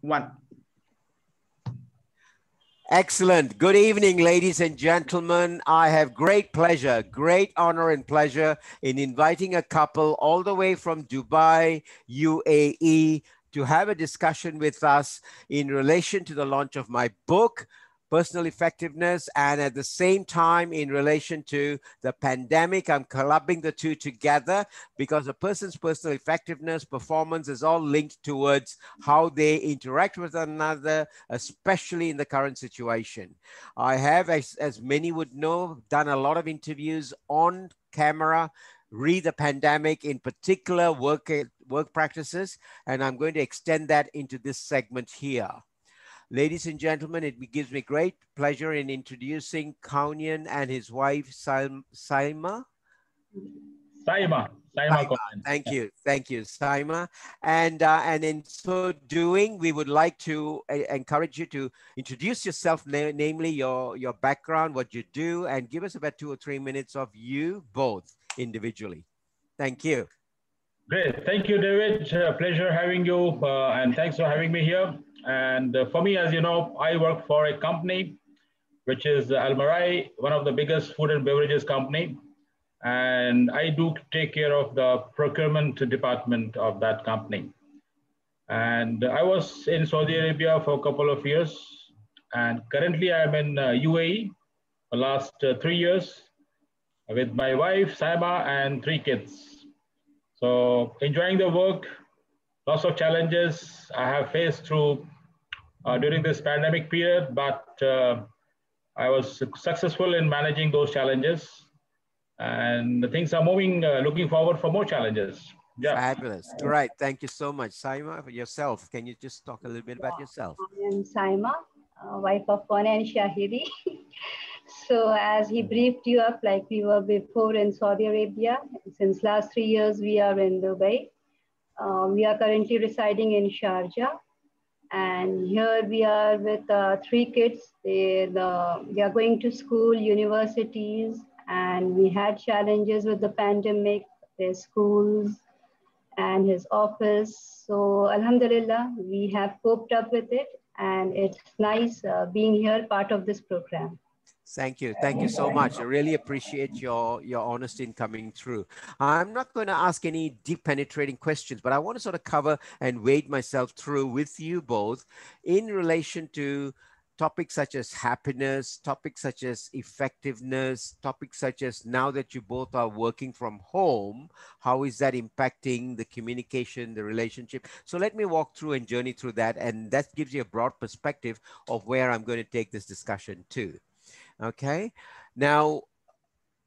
One. Excellent. Good evening, ladies and gentlemen. I have great pleasure, great honor and pleasure in inviting a couple all the way from Dubai, UAE, to have a discussion with us in relation to the launch of my book, Personal Effectiveness, and at the same time in relation to the pandemic. I'm clubbing the two together because a person's personal effectiveness, performance is all linked towards how they interact with one another, especially in the current situation. I have, as many would know, done a lot of interviews on camera, re the pandemic, in particular work practices, and I'm going to extend that into this segment here. Ladies and gentlemen, it gives me great pleasure in introducing Kaunian and his wife, Salma. Salma. Thank you, Salma. And in so doing, we would like to encourage you to introduce yourself, namely your background, what you do, and give us about 2 or 3 minutes of you both individually. Thank you. Great. Thank you, David. Pleasure having you, and thanks for having me here. And for me, as you know, I work for a company, which is Almarai, one of the biggest food and beverages company. And I do take care of the procurement department of that company. And I was in Saudi Arabia for a couple of years. And currently I'm in UAE for the last 3 years with my wife, Salma, and 3 kids. So enjoying the work, lots of challenges I have faced through during this pandemic period, but I was successful in managing those challenges, and things are moving, looking forward for more challenges. Yeah. Fabulous. Great. Thank you so much. Salma, for yourself, can you just talk a little bit about yourself? I am Salma, wife of Kaunian and Shahidi. So as he briefed you up, like we were before in Saudi Arabia, since last 3 years, we are in Dubai. We are currently residing in Sharjah. And here we are with 3 kids. They are going to school, universities, and we had challenges with the pandemic, their schools and his office. So Alhamdulillah, we have coped up with it, and it's nice being here, part of this program. Thank you. Thank you so much. I really appreciate your honesty in coming through. I'm not going to ask any deep penetrating questions, but I want to sort of cover and wade myself through with you both in relation to topics such as happiness, topics such as effectiveness, topics such as now that you both are working from home, how is that impacting the communication, the relationship? So let me walk through and journey through that. And that gives you a broad perspective of where I'm going to take this discussion to. Okay. Now,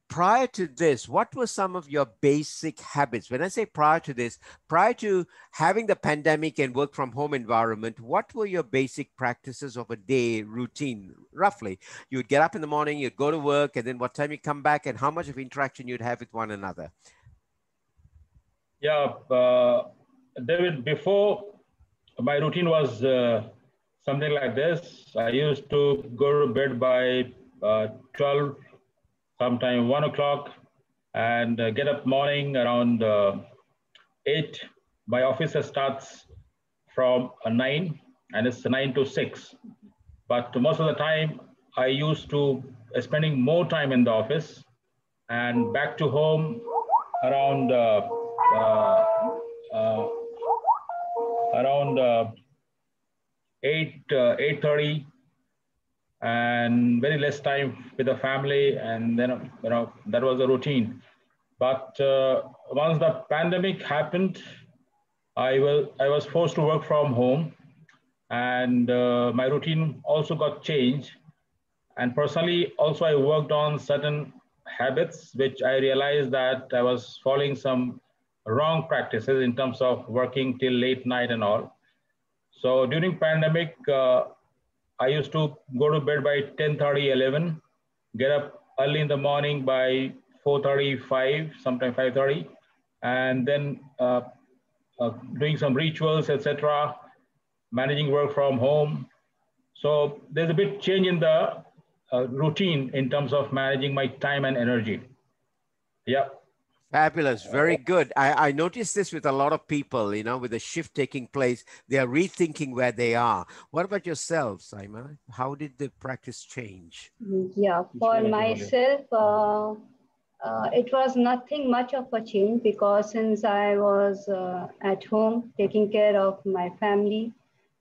prior to this, what were some of your basic habits? When I say prior to this, prior to having the pandemic and work from home environment, what were your basic practices of a day routine, roughly? You would get up in the morning, you'd go to work, and then what time you come back, and how much of interaction you'd have with one another? Yeah, David, before my routine was something like this. I used to go to bed by 12, sometime 1 o'clock, and get up morning around 8. My office starts from 9, and it's 9 to 6. But most of the time, I used to spending more time in the office and back to home around 8:30, and very less time with the family, and then that was a routine. But once the pandemic happened, I was forced to work from home, and my routine also got changed. And personally, also I worked on certain habits which I realized that I was following some wrong practices in terms of working till late night and all. So during pandemic, I used to go to bed by 10:30, 11, get up early in the morning by 4:30, 5, sometimes 5:30, and then doing some rituals, etc., managing work from home. So there's a bit change in the routine in terms of managing my time and energy. Yeah. Fabulous. Very good. I noticed this with a lot of people, you know, with the shift taking place, they are rethinking where they are. What about yourself, Salma? How did the practice change? Yeah, for myself, it was nothing much of a change because since I was at home taking care of my family,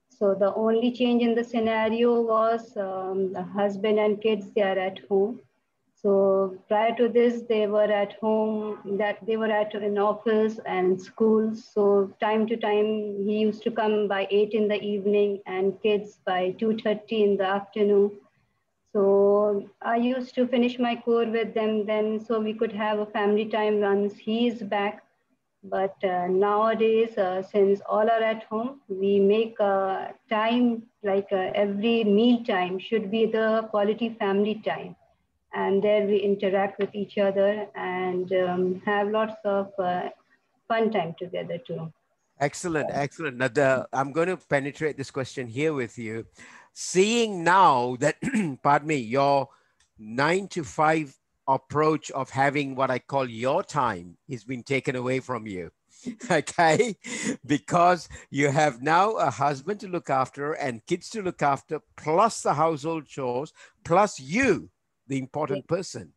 so the only change in the scenario was the husband and kids, they are at home. So prior to this, they were at home, that they were at an office and schools. So time to time, he used to come by 8 in the evening and kids by 2:30 in the afternoon. So I used to finish my core with them then so we could have a family time once he is back. But nowadays, since all are at home, we make time like every meal time should be the quality family time. And there we interact with each other and have lots of fun time together too. Excellent, excellent. Now, I'm going to penetrate this question here with you. Seeing now that, pardon me, your 9 to 5 approach of having what I call your time has been taken away from you. Okay, because you have now a husband to look after and kids to look after, plus the household chores, plus you, the important person.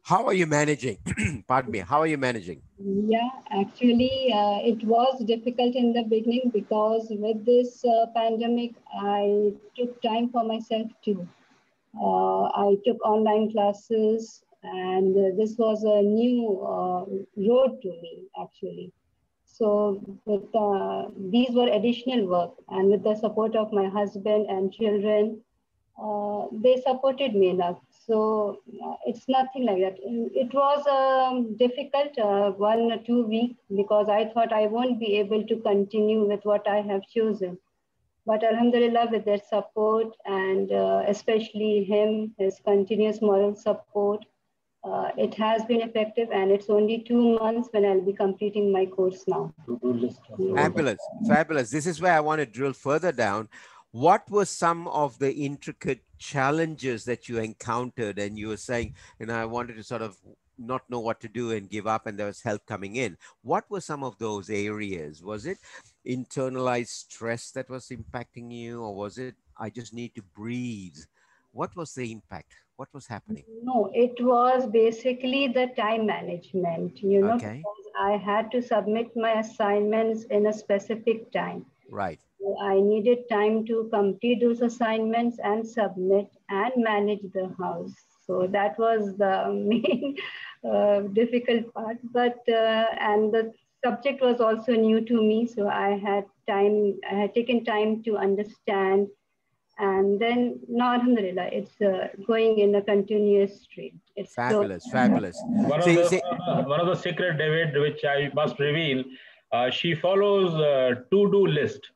How are you managing? Pardon me. How are you managing? Yeah, actually, it was difficult in the beginning because with this pandemic, I took time for myself too. I took online classes, and this was a new road to me, actually. So with, these were additional work, and with the support of my husband and children, they supported me enough. So it's nothing like that. It was difficult 1 or 2 weeks because I thought I won't be able to continue with what I have chosen. But Alhamdulillah, with their support and especially him, his continuous moral support, it has been effective, and it's only 2 months when I'll be completing my course now. Fabulous, fabulous. This is where I want to drill further down. What were some of the intricate challenges that you encountered? And you were saying, you know, I wanted to sort of not know what to do and give up, and there was help coming in. What were some of those areas? Was it internalized stress that was impacting you, or was it, I just need to breathe? What was the impact? What was happening? No, it was basically the time management, you know, Okay. because I had to submit my assignments in a specific time. Right. So I needed time to complete those assignments and submit and manage the house. So that was the main difficult part. But and the subject was also new to me, so I had taken time to understand. And then, no, alhamdulillah, it's going in a continuous stream. It's fabulous, fabulous. One of the secret, David, which I must reveal, she follows a to-do list.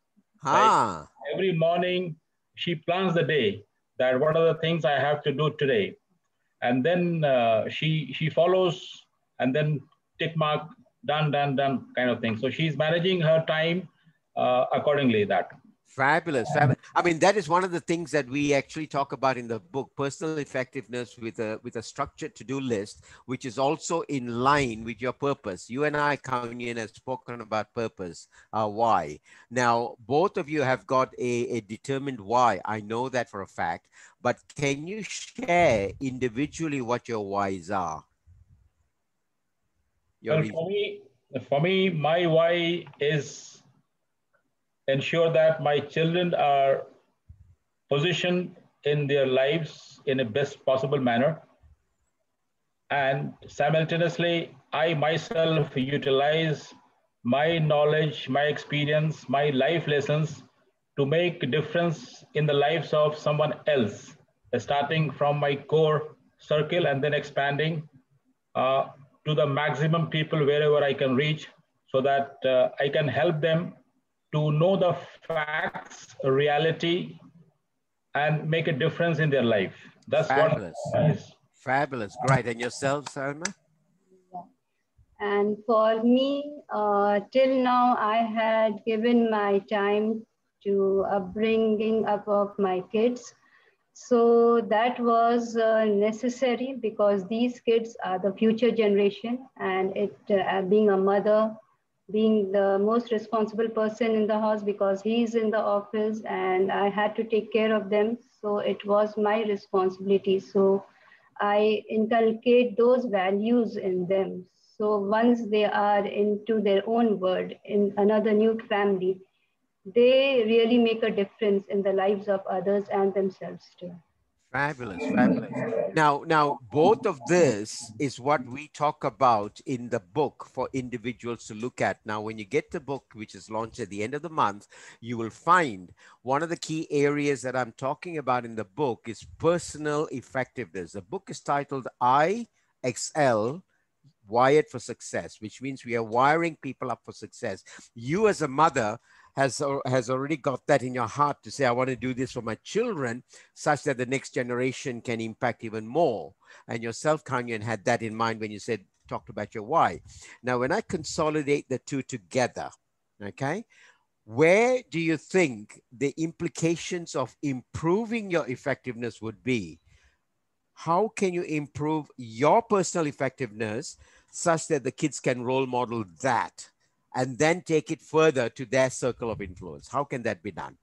Like every morning, she plans the day that what are the things I have to do today, and then she follows and then tick mark, done, kind of thing. So she's managing her time accordingly. That. Fabulous, fabulous. I mean, that is one of the things that we actually talk about in the book, personal effectiveness with a structured to-do list, which is also in line with your purpose. You and I, Kaunian, have spoken about purpose, why. Now, both of you have got a determined why. I know that for a fact, but can you share individually what your whys are? Well, for me, my why is ensure that my children are positioned in their lives in a best possible manner. And simultaneously, I myself utilize my knowledge, my experience, my life lessons to make a difference in the lives of someone else, starting from my core circle and then expanding to the maximum people wherever I can reach, so that I can help them to know the facts, reality, and make a difference in their life. That's fabulous. What is. Fabulous. Great. And yourself, Salma? And for me, till now, I had given my time to upbringing up of my kids. So that was necessary because these kids are the future generation, and being a mother, being the most responsible person in the house because he's in the office and I had to take care of them. So it was my responsibility. So I inculcate those values in them. So once they are into their own world, in another new family, they really make a difference in the lives of others and themselves too. Fabulous, fabulous. Now, both of this is what we talk about in the book for individuals to look at. Now, when you get the book, which is launched at the end of the month, you will find one of the key areas that I'm talking about in the book is personal effectiveness. The book is titled I Excel Wired for Success, which means we are wiring people up for success. You as a mother has already got that in your heart to say, I want to do this for my children such that the next generation can impact even more. And yourself, Kaunian, had that in mind when you said, talked about your why. Now, when I consolidate the two together, okay, where do you think the implications of improving your effectiveness would be? How can you improve your personal effectiveness such that the kids can role model that and then take it further to their circle of influence? How can that be done?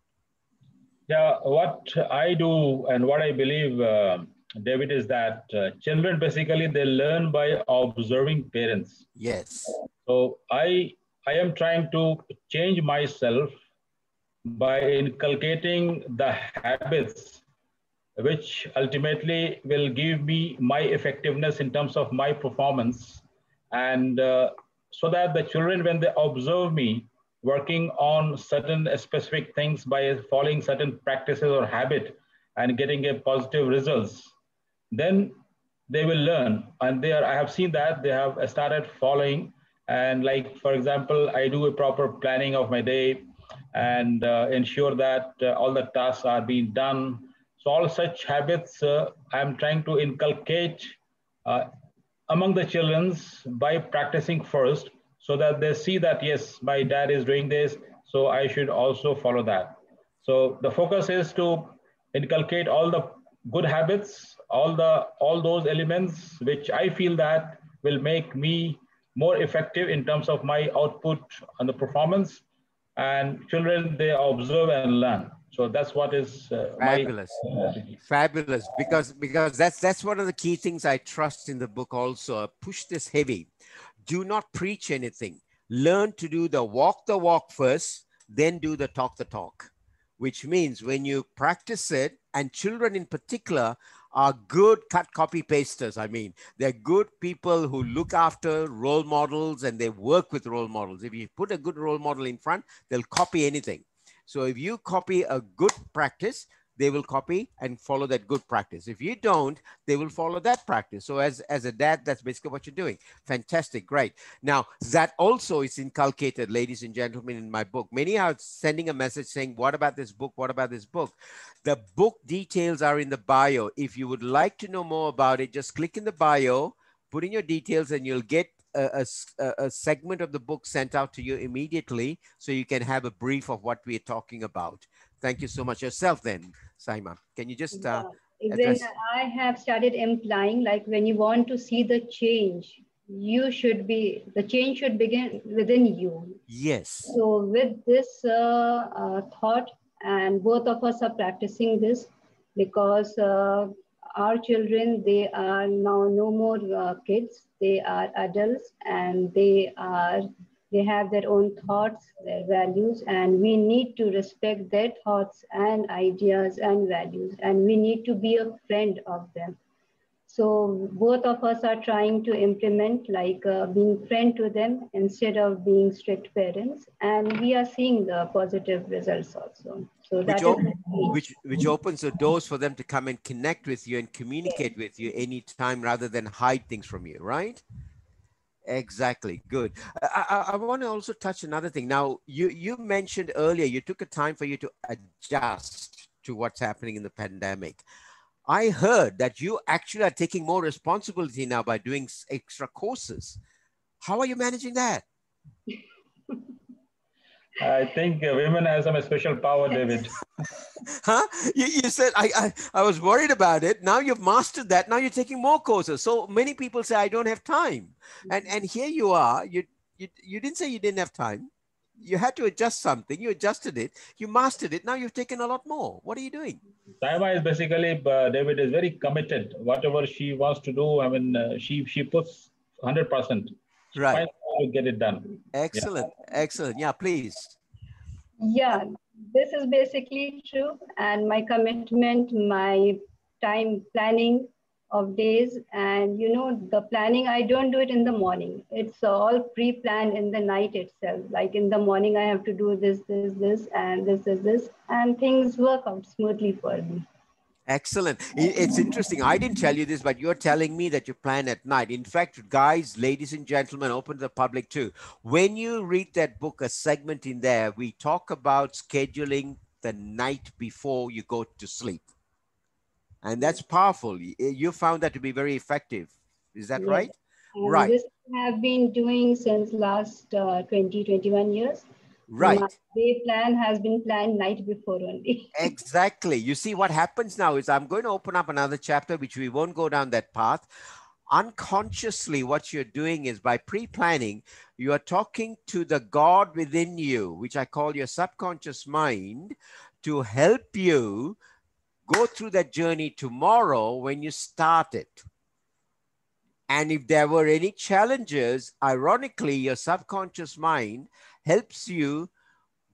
Yeah, what I do and what I believe, David, is that children basically they learn by observing parents. Yes. So I am trying to change myself by inculcating the habits which ultimately will give me my effectiveness in terms of my performance. And so that the children, when they observe me working on certain specific things by following certain practices or habit and getting a positive results, then they will learn. And I have seen that they have started following. And like, for example, I do a proper planning of my day and ensure that all the tasks are being done. So all such habits I'm trying to inculcate uh, among the children's by practicing first so that they see that, yes, my dad is doing this, so I should also follow that. So the focus is to inculcate all the good habits, all those elements which I feel that will make me more effective in terms of my output and the performance. And children, they observe and learn. So that's what is my Fabulous. Fabulous. Because that's one of the key things I trust in the book also. Push this heavy. Do not preach anything. Learn to do the walk first, then do the talk, which means when you practice it, and children in particular are good cut copy pasters. I mean, they're good people who look after role models and they work with role models. If you put a good role model in front, they'll copy anything. So if you copy a good practice, they will copy and follow that good practice. If you don't, they will follow that practice. So as a dad, that's basically what you're doing. Fantastic, great. Now, that also is inculcated, ladies and gentlemen, in my book. Many are sending a message saying, what about this book? What about this book? The book details are in the bio. If you would like to know more about it, just click in the bio, put in your details, and you'll get a segment of the book sent out to you immediately so you can have a brief of what we're talking about. Thank you so much. Yourself then, Salma. Can you just Even address? I have started implying, like when you want to see the change, the change should begin within you. Yes. So with this thought, and both of us are practicing this because our children, they are now no more kids, they are adults and they have their own thoughts, their values, and we need to respect their thoughts and ideas and values, and we need to be a friend of them. So both of us are trying to implement like being friend to them instead of being strict parents, and we are seeing the positive results also. So which opens the doors for them to come and connect with you and communicate with you anytime rather than hide things from you, right? Exactly. Good. I want to also touch another thing. Now, you mentioned earlier, you took a time for you to adjust to what's happening in the pandemic. I heard that you actually are taking more responsibility now by doing extra courses. How are you managing that? I think women have some special power, David. Huh? You said, I was worried about it. Now you've mastered that. Now you're taking more courses. So many people say, I don't have time. And here you are. You didn't say you didn't have time. You had to adjust something. You adjusted it. You mastered it. Now you've taken a lot more. What are you doing? Salma is basically, David is very committed. Whatever she wants to do, I mean, she puts 100%. She Right. finds a way to get it done. Excellent. Excellent. Yeah, please. Yeah, this is basically true. And my commitment, my time planning of days, and the planning, I don't do it in the morning. It's all pre-planned in the night itself. Like in the morning, I have to do this, and this, and things work out smoothly for me. Excellent. It's interesting. I didn't tell you this, but you're telling me that you plan at night. In fact, guys, ladies and gentlemen, open to the public too. When you read that book, a segment in there, we talk about scheduling the night before you go to sleep. And that's powerful. You found that to be very effective. Is that right? And right. This I have been doing since last 21 years. Right. My day plan has been planned night before only. Exactly. You see, what happens now is I'm going to open up another chapter, which we won't go down that path. Unconsciously, what you're doing is by pre-planning, you are talking to the God within you, which I call your subconscious mind, to help you go through that journey tomorrow when you start it. And if there were any challenges, ironically, your subconscious mind helps you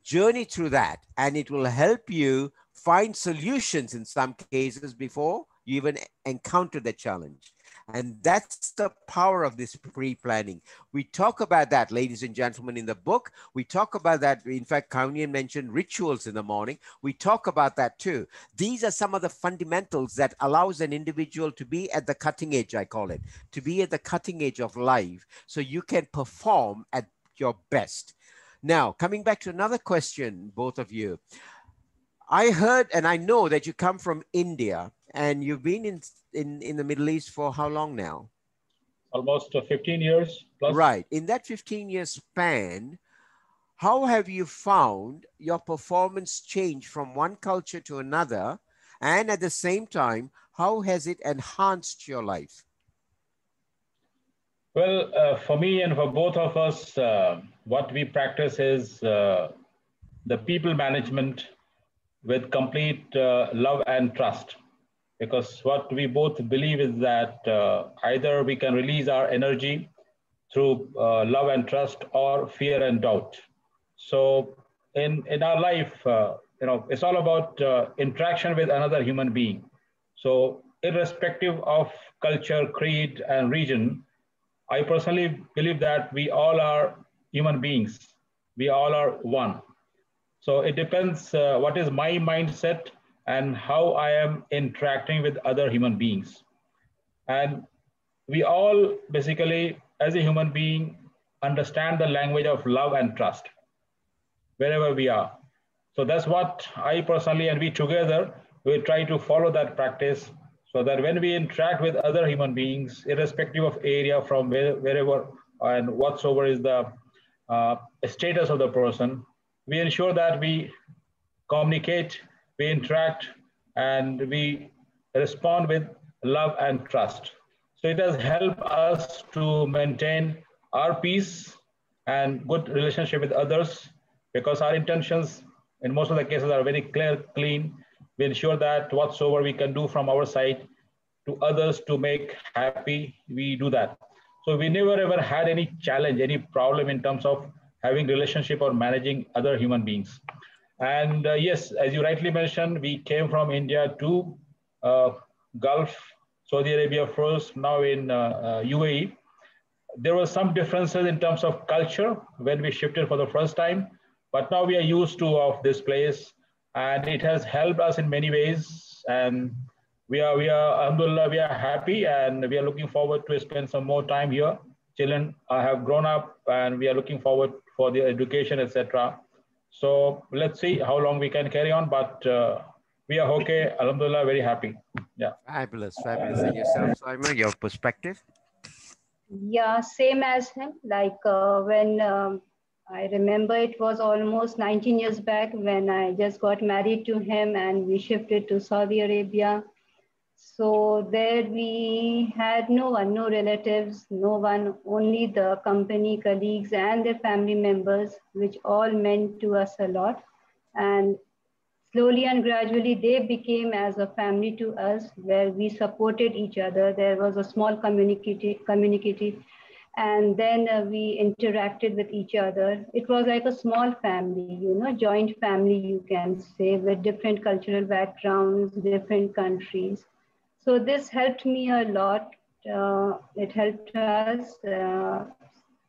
journey through that, and it will help you find solutions in some cases before you even encounter the challenge. And that's the power of this pre-planning. We talk about that, ladies and gentlemen, in the book. We talk about that. In fact, Kaunian mentioned rituals in the morning. We talk about that too. These are some of the fundamentals that allows an individual to be at the cutting edge, I call it, to be at the cutting edge of life so you can perform at your best. Now, coming back to another question, both of you, I heard and I know that you come from India and you've been in the Middle East for how long now? Almost 15 years plus. Right. In that 15-year span, how have you found your performance change from one culture to another? And at the same time, how has it enhanced your life? Well, for me and for both of us, what we practice is the people management with complete love and trust. Because what we both believe is that either we can release our energy through love and trust or fear and doubt. So in our life, it's all about interaction with another human being. So irrespective of culture, creed, and region, I personally believe that we all are human beings. We all are one. So it depends what is my mindset and how I am interacting with other human beings. And we all basically, as a human being, understand the language of love and trust wherever we are. So that's what I personally and we together, we try to follow that practice so that when we interact with other human beings, irrespective of area from wherever and whatsoever is the status of the person, we ensure that we communicate, we interact, and we respond with love and trust. So it has helped us to maintain our peace and good relationship with others because our intentions in most of the cases are very clear, clean. We ensure that whatsoever we can do from our side to others to make happy, we do that. So we never ever had any challenge, any problem in terms of having relationship or managing other human beings. And yes, as you rightly mentioned, we came from India to Gulf, Saudi Arabia first, now in UAE. There were some differences in terms of culture when we shifted for the first time, but now we are used to of this place, and it has helped us in many ways. And we are, alhamdulillah, we are happy, and we are looking forward to spend some more time here. Children have grown up, and we are looking forward for their education, etc. So let's see how long we can carry on, but we are okay. Alhamdulillah, very happy. Yeah. Fabulous, fabulous. And yourself, Salma, your perspective? Yeah, same as him. Like when I remember it was almost 19 years back when I just got married to him and we shifted to Saudi Arabia. So there we had no one, no relatives, no one, only the company colleagues and their family members, which all meant to us a lot. And slowly and gradually, they became as a family to us, where we supported each other. There was a small community, and then we interacted with each other. It was like a small family, joint family, you can say, with different cultural backgrounds, different countries. So this helped me a lot. It helped us.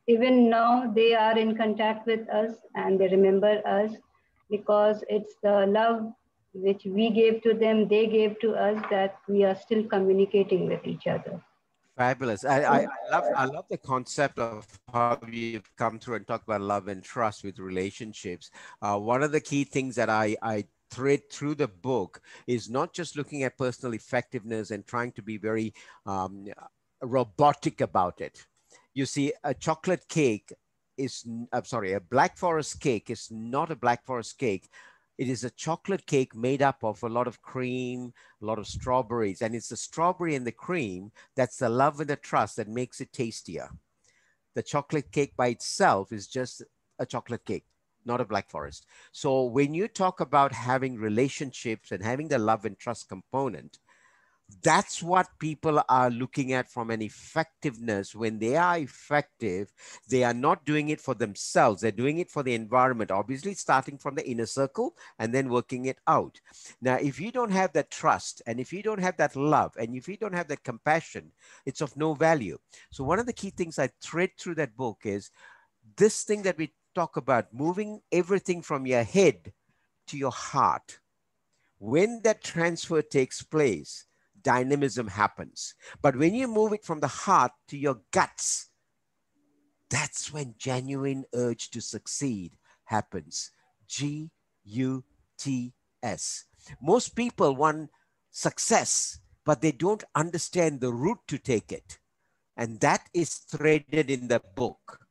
Even now, they are in contact with us and they remember us because it's the love which we gave to them, they gave to us, that we are still communicating with each other. Fabulous. I love the concept of how you've come through and talk about love and trust with relationships. One of the key things that I thread through the book is not just looking at personal effectiveness and trying to be very robotic about it. You see, a chocolate cake is, I'm sorry, a Black Forest cake is not a Black Forest cake. It is a chocolate cake made up of a lot of cream, a lot of strawberries, and it's the strawberry and the cream that's the love and the trust that makes it tastier. The chocolate cake by itself is just a chocolate cake, not a Black Forest. So when you talk about having relationships and having the love and trust component, that's what people are looking at from an effectiveness. When they are effective, they are not doing it for themselves. They're doing it for the environment, obviously starting from the inner circle and then working it out. Now, if you don't have that trust and if you don't have that love and if you don't have that compassion, it's of no value. So one of the key things I thread through that book is this thing that we talk about, moving everything from your head to your heart. When that transfer takes place, dynamism happens. But when you move it from the heart to your guts, that's when genuine urge to succeed happens. G-U-T-S. Most people want success, but they don't understand the route to take it. And that is threaded in the book,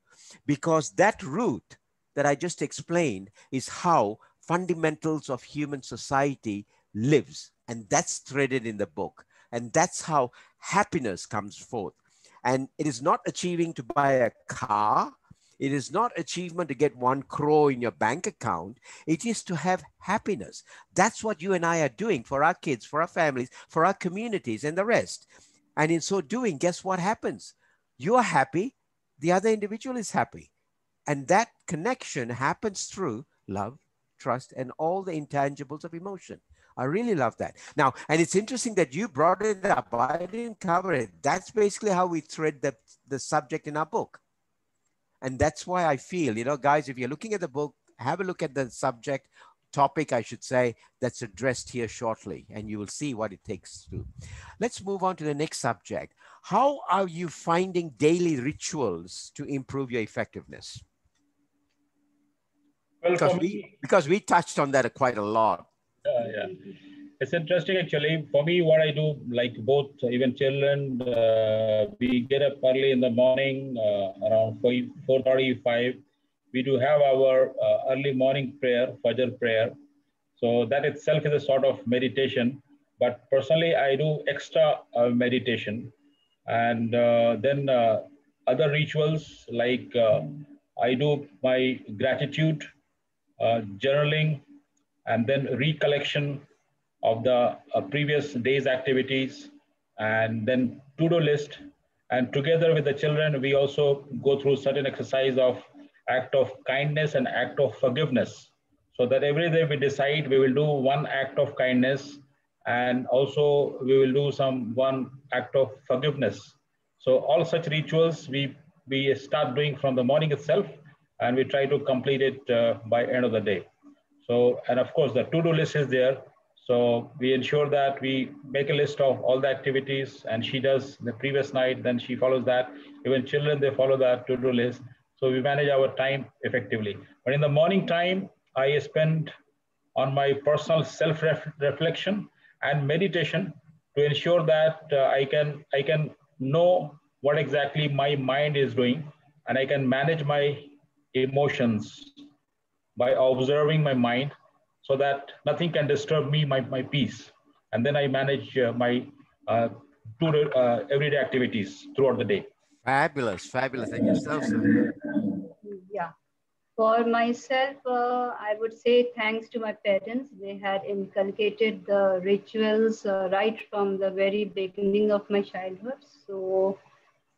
because that route that I just explained is how fundamentals of human society lives. And that's threaded in the book. And that's how happiness comes forth. And it is not achieving to buy a car. It is not achievement to get 1 crore in your bank account. It is to have happiness. That's what you and I are doing for our kids, for our families, for our communities and the rest. And in so doing, guess what happens? You are happy. The other individual is happy. And that connection happens through love, trust, and all the intangibles of emotion. I really love that. Now, and it's interesting that you brought it up. I didn't cover it. That's basically how we thread the subject in our book. And that's why I feel, guys, if you're looking at the book, have a look at the subject, topic, I should say, that's addressed here shortly, and you will see what it takes to. Let's move on to the next subject. How are you finding daily rituals to improve your effectiveness? Well, because we touched on that quite a lot. Yeah. It's interesting, actually. For me, what I do, like both, even children, we get up early in the morning, around 4:35. We do have our early morning prayer, Fajr prayer. So that itself is a sort of meditation. But personally, I do extra meditation. And then other rituals, like I do my gratitude, journaling, and then recollection of the previous day's activities, and then to-do list. And together with the children, we also go through certain exercise of act of kindness and act of forgiveness. So that every day we decide we will do one act of kindness, and also we will do one act of forgiveness. So all such rituals we start doing from the morning itself, and we try to complete it by end of the day. So, and of course, the to-do list is there. So we ensure that we make a list of all the activities, and she does the previous night, then she follows that. Even children, they follow that to-do list. So we manage our time effectively. But in the morning time, I spend on my personal self-reflection and meditation to ensure that I can know what exactly my mind is doing, and I can manage my emotions by observing my mind so that nothing can disturb me, my peace. And then I manage my everyday activities throughout the day. Fabulous, fabulous. And yourself, sir? Yeah. For myself, I would say thanks to my parents. They had inculcated the rituals right from the very beginning of my childhood. So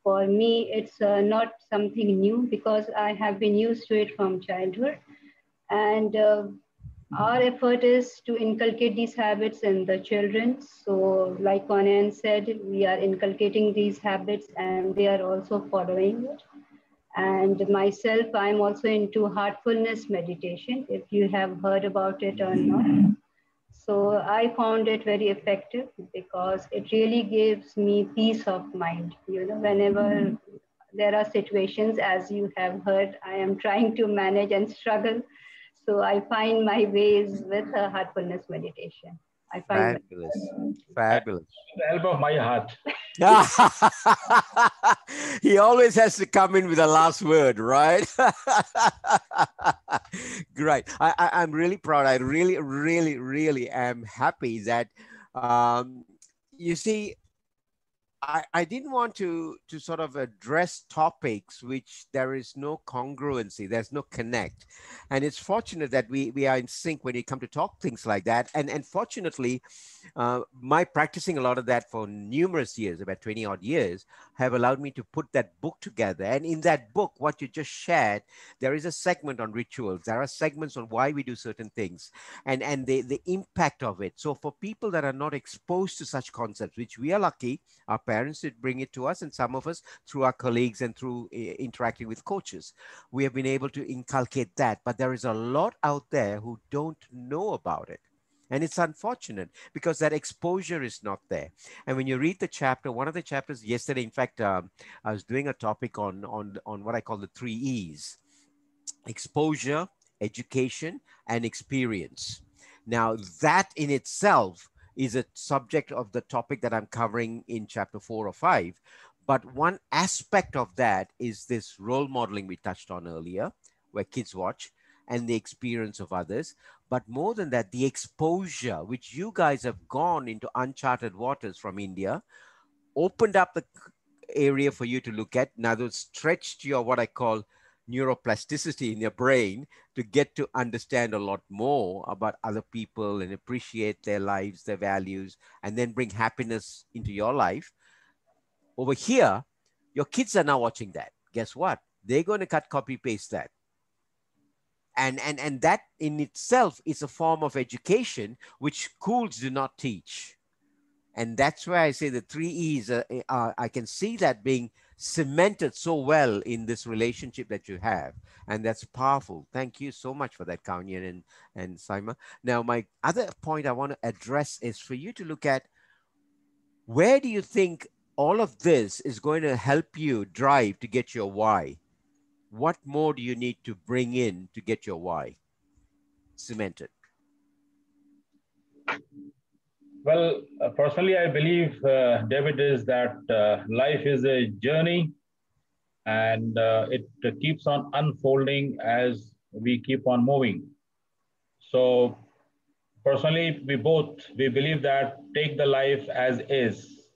for me, it's not something new because I have been used to it from childhood. And our effort is to inculcate these habits in the children. So like Kaunian said, we are inculcating these habits and they are also following it. And myself, I'm also into heartfulness meditation, if you have heard about it or not. So I found it very effective because it really gives me peace of mind. You know, whenever there are situations, as you have heard, I am trying to manage and struggle. So I find my ways with heartfulness meditation. I find Fabulous, fabulous. With the help of my heart. He always has to come in with the last word, right? Great. I'm really proud. I really am happy that, you see, I didn't want to sort of address topics which there is no congruency, there's no connect. And it's fortunate that we are in sync when it comes to talk things like that. And fortunately, my practicing a lot of that for numerous years, about 20 odd years, have allowed me to put that book together. And in that book, what you just shared, there is a segment on rituals. There are segments on why we do certain things and the impact of it. So for people that are not exposed to such concepts, which we are lucky, our parents did bring it to us, and some of us through our colleagues and through interacting with coaches, we have been able to inculcate that. But there is a lot out there who don't know about it. And it's unfortunate because that exposure is not there. And when you read the chapter, one of the chapters yesterday, in fact, I was doing a topic on what I call the 3 E's: exposure, education, and experience. Now, that in itself is a subject of the topic that I'm covering in chapter 4 or 5. But one aspect of that is this role modeling we touched on earlier, where kids watch, and the experience of others. But more than that, the exposure, which you guys have gone into uncharted waters from India, opened up the area for you to look at. Now, those stretched your, what I call, neuroplasticity in your brain to get to understand a lot more about other people and appreciate their lives, their values, and then bring happiness into your life. Over here, your kids are now watching that. Guess what? They're going to cut, copy, paste that. And that in itself is a form of education which schools do not teach. And that's why I say the 3 E's, I can see that being cemented so well in this relationship that you have. And that's powerful. Thank you so much for that, Kaunian and Salma. Now, my other point I want to address is for you to look at, where do you think all of this is going to help you drive to get your why? What more do you need to bring in to get your why cemented? Well, personally, I believe, David, is that life is a journey and it keeps on unfolding as we keep on moving. So personally, we believe that take the life as is.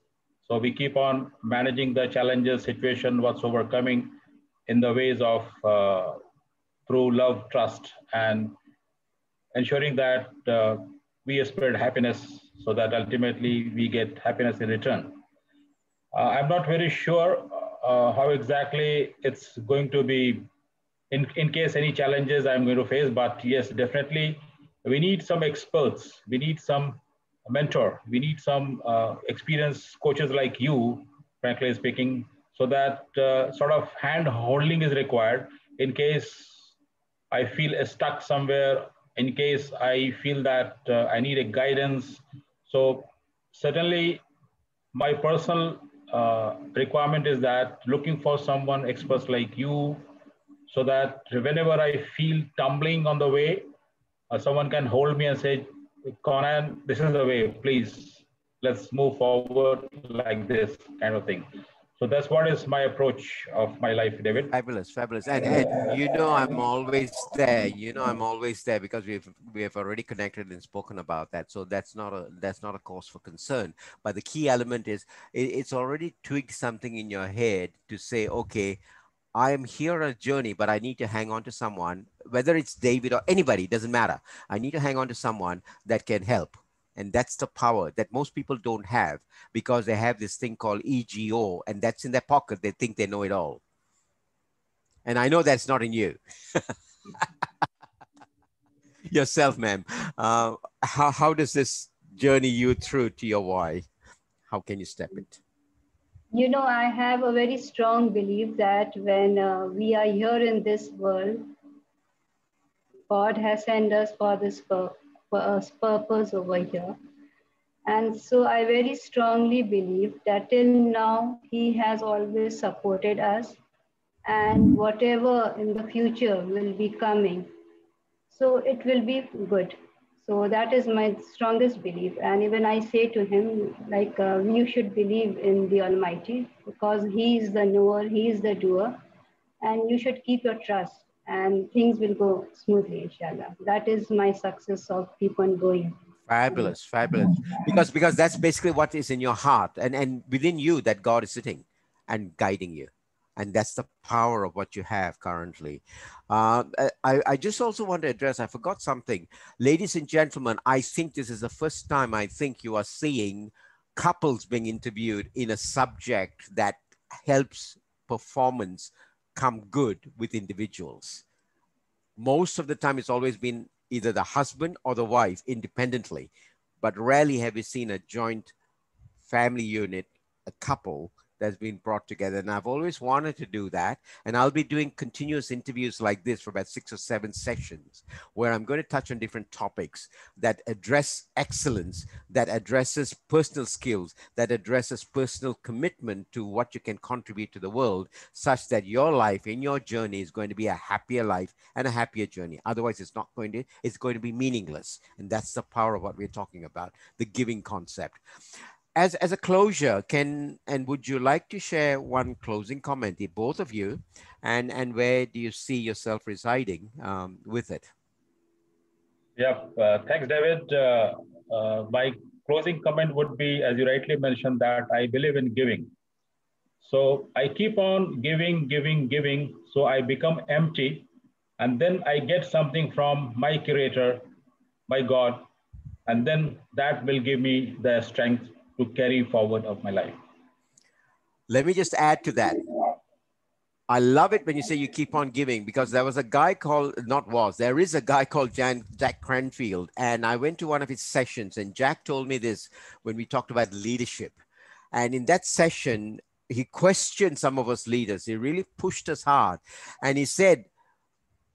So we keep on managing the challenges, situation, what's overcoming in the ways of through love, trust, and ensuring that we spread happiness so that ultimately we get happiness in return. I'm not very sure how exactly it's going to be in case any challenges I'm going to face, but yes, definitely we need some experts, we need some mentor, we need some experienced coaches like you, frankly speaking, so that sort of hand holding is required in case I feel stuck somewhere, in case I feel that I need a guidance. So certainly my personal requirement is that looking for someone experts like you, so that whenever I feel tumbling on the way, someone can hold me and say, Kaunian, this is the way, please, let's move forward like this kind of thing. So that's what is my approach of my life, David. Fabulous, fabulous. And you know, I'm always there. You know, I'm always there because we have already connected and spoken about that. So that's not a cause for concern. But the key element is it's already twigged something in your head to say, okay, I am here on a journey, but I need to hang on to someone, whether it's David or anybody, doesn't matter. I need to hang on to someone that can help. And that's the power that most people don't have because they have this thing called ego, and that's in their pocket. They think they know it all. And I know that's not in you. Yourself, ma'am. How does this journey you through to your why? How can you step it? You know, I have a very strong belief that when we are here in this world, God has sent us for this purpose over here. And so I very strongly believe that till now, He has always supported us, and whatever in the future will be coming, so it will be good. So that is my strongest belief. And even I say to him, like, you should believe in the Almighty because He is the knower, He is the doer, and you should keep your trust and things will go smoothly, inshallah. That is my success of keep on going. Fabulous, fabulous. Because that's basically what is in your heart and within you that God is sitting and guiding you. And that's the power of what you have currently. I just also want to address, I forgot something. Ladies and gentlemen, I think this is the first time I think you are seeing couples being interviewed in a subject that helps performance come good with individuals. Most of the time, it's always been either the husband or the wife independently, but rarely have you seen a joint family unit, a couple that's been brought together. And I've always wanted to do that. And I'll be doing continuous interviews like this for about 6 or 7 sessions, where I'm going to touch on different topics that address excellence, that addresses personal skills, that addresses personal commitment to what you can contribute to the world, such that your life in your journey is going to be a happier life and a happier journey. Otherwise, it's going to be meaningless. And that's the power of what we're talking about, the giving concept. As a closure, would you like to share one closing comment, both of you, and where do you see yourself residing with it? Yeah, thanks, David. My closing comment would be, as you rightly mentioned, that I believe in giving. So I keep on giving, giving, giving. So I become empty, and then I get something from my Creator, my God, and then that will give me the strength to carry forward of my life. Let me just add to that. I love it when you say you keep on giving, because there is a guy called Jack Cranfield, and I went to one of his sessions, and Jack told me this when we talked about leadership. And in that session, he questioned some of us leaders. He really pushed us hard. And he said,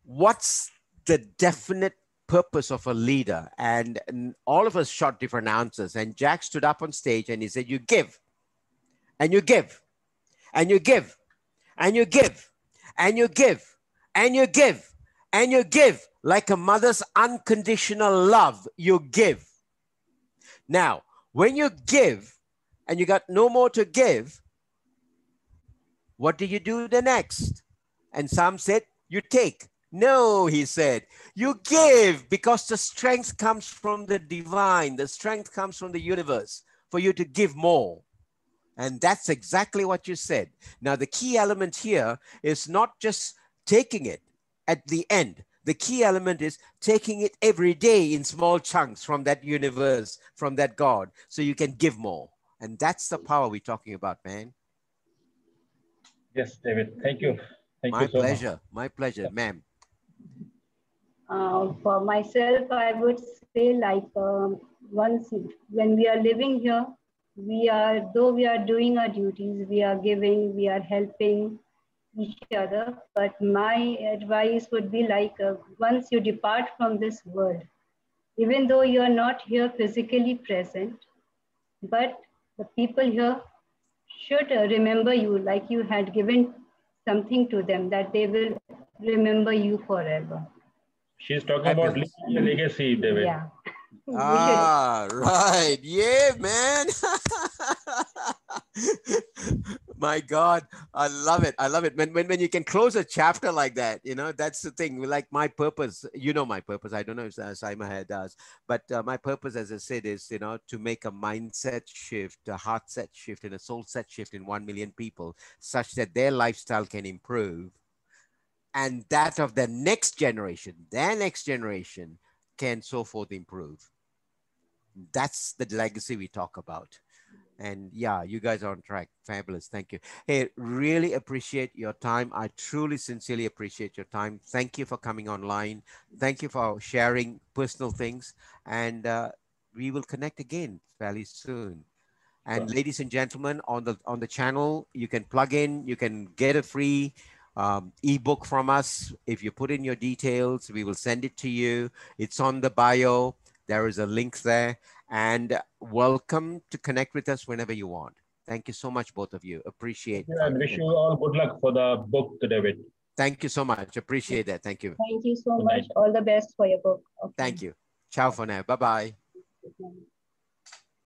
what's the definite purpose of a leader? And all of us shot different answers. And Jack stood up on stage and he said, you give, and you give, and you give, and you give, and you give, and you give, and you give, like a mother's unconditional love, you give. Now, when you give and you got no more to give, what do you do the next? And some said, you take. No, he said, you give, because the strength comes from the divine. The strength comes from the universe for you to give more. And that's exactly what you said. Now, the key element here is not just taking it at the end. The key element is taking it every day in small chunks from that universe, from that God, so you can give more. And that's the power we're talking about, man. Yes, David. Thank you. Thank you so much. My pleasure, ma'am. For myself, I would say, like, once when we are living here, though we are doing our duties, we are giving, we are helping each other. But my advice would be like, once you depart from this world, even though you are not here physically present, but the people here should remember you, like you had given something to them, that they will remember you forever. She's talking about legacy, David. Yeah. Right. Yeah, man. My God, I love it. I love it. When you can close a chapter like that, you know, that's the thing. Like my purpose, you know, my purpose. I don't know if Saima here does, but my purpose, as I said, is, you know, to make a mindset shift, a heart set shift, and a soul set shift in 1 million people, such that their lifestyle can improve, and that of the next generation, their next generation, can so forth improve. That's the legacy we talk about. And yeah, you guys are on track. Fabulous. Thank you. Hey, really appreciate your time. I truly, sincerely appreciate your time. Thank you for coming online. Thank you for sharing personal things. And we will connect again fairly soon. And Sure. ladies and gentlemen, on the channel, you can plug in, you can get a free ebook from us. If you put in your details, we will send it to you. It's on the bio. There is a link there. And welcome to connect with us whenever you want. Thank you so much, both of you. Appreciate Yeah, and coming wish in. you all good luck for the book, David. Thank you so much. Appreciate that. Thank you. Thank you so Good much. night. All the best for your book. Okay. Thank you. Ciao for now. Bye-bye. Good night.